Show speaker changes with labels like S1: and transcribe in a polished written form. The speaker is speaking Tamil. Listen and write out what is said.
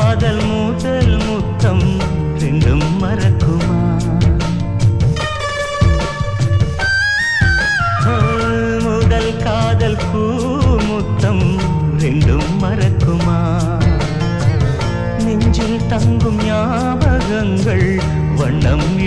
S1: காதல் முதல் முத்தம் ரெண்டும் மறக்குமா? முதல் காதல் பூ முத்தம் ரெண்டும் மறக்குமா? நெஞ்சில் தங்கும் ஞாபகங்கள் வண்ணம்